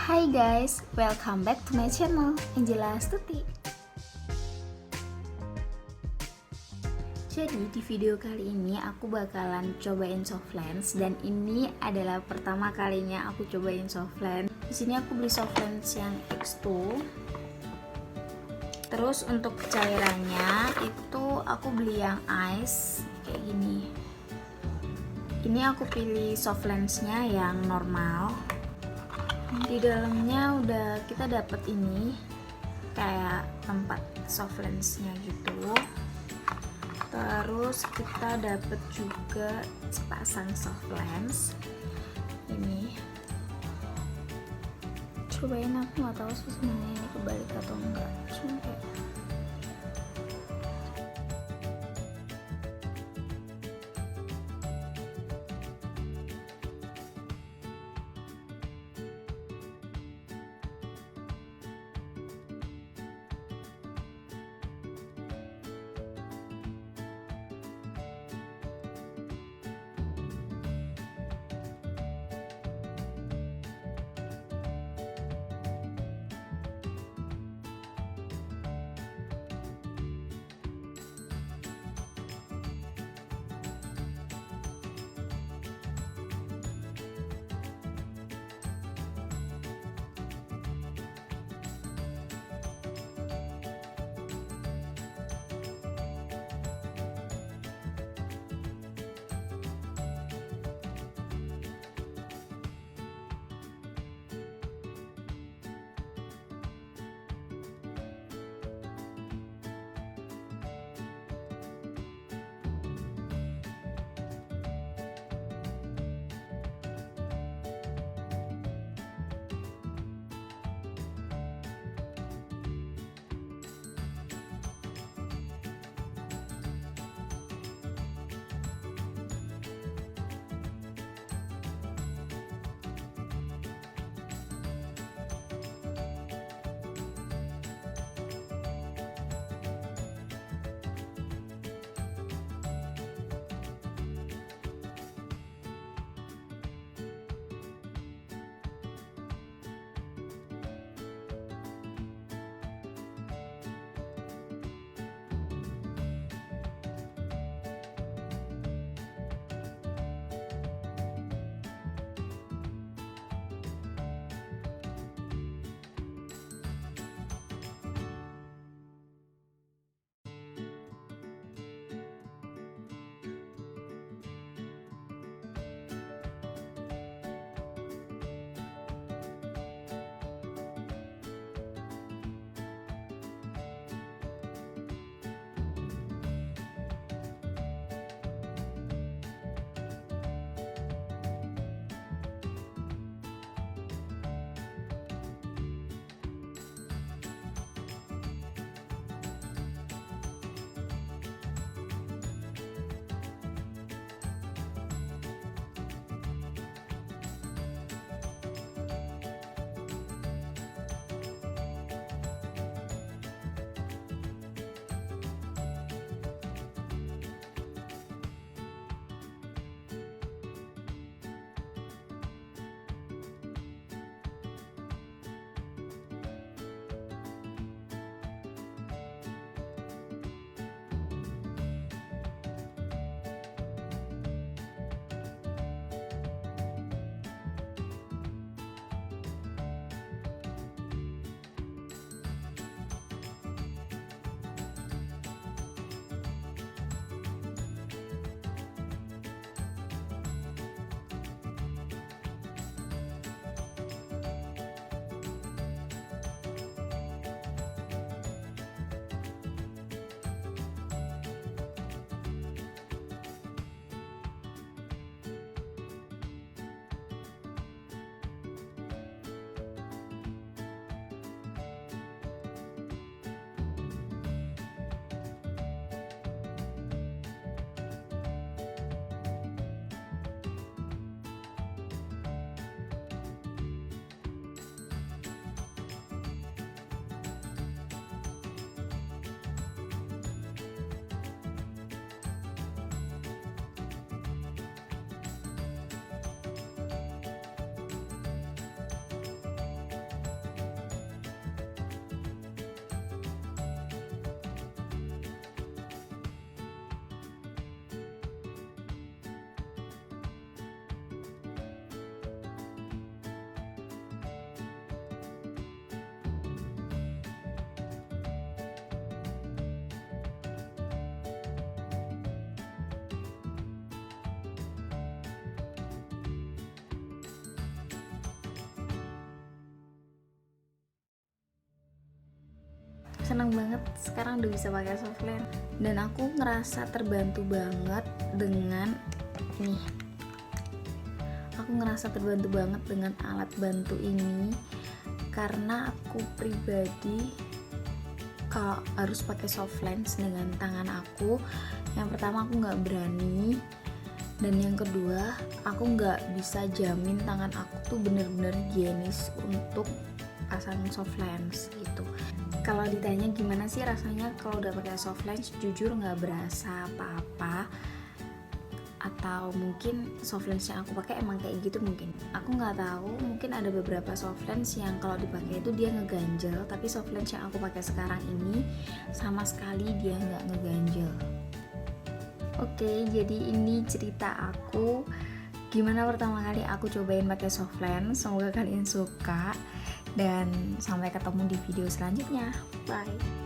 Hai guys, welcome back to my channel Angela Stuti. Jadi di video kali ini aku bakalan cobain Softlens dan ini adalah pertama kalinya aku cobain Softlens. Di sini aku beli Softlens yang X2. Terus untuk cairannya itu aku beli yang ice kayak gini. Ini aku pilih Softlensnya yang normal. Di dalamnya udah kita dapat ini kayak tempat Softlensnya gitu. Terus kita dapat juga sepasang Softlens ini. Cobain, aku nggak tahu sebenarnya ini kebalik atau enggak. Cuma kayak seneng banget sekarang udah bisa pakai softlens, dan aku ngerasa terbantu banget dengan nih. Aku ngerasa terbantu banget dengan alat bantu ini karena aku pribadi kalau harus pakai softlens dengan tangan aku, yang pertama aku nggak berani, dan yang kedua aku nggak bisa jamin tangan aku tuh bener-bener higienis untuk pasang softlens gitu. Kalau ditanya gimana sih rasanya kalau udah pakai softlens, jujur nggak berasa apa-apa, atau mungkin softlens yang aku pakai emang kayak gitu, mungkin aku nggak tahu. Mungkin ada beberapa softlens yang kalau dipakai itu dia ngeganjel, tapi softlens yang aku pakai sekarang ini sama sekali dia nggak ngeganjel. Oke, jadi ini cerita aku gimana pertama kali aku cobain pakai softlens. Semoga kalian suka, dan sampai ketemu di video selanjutnya. Bye.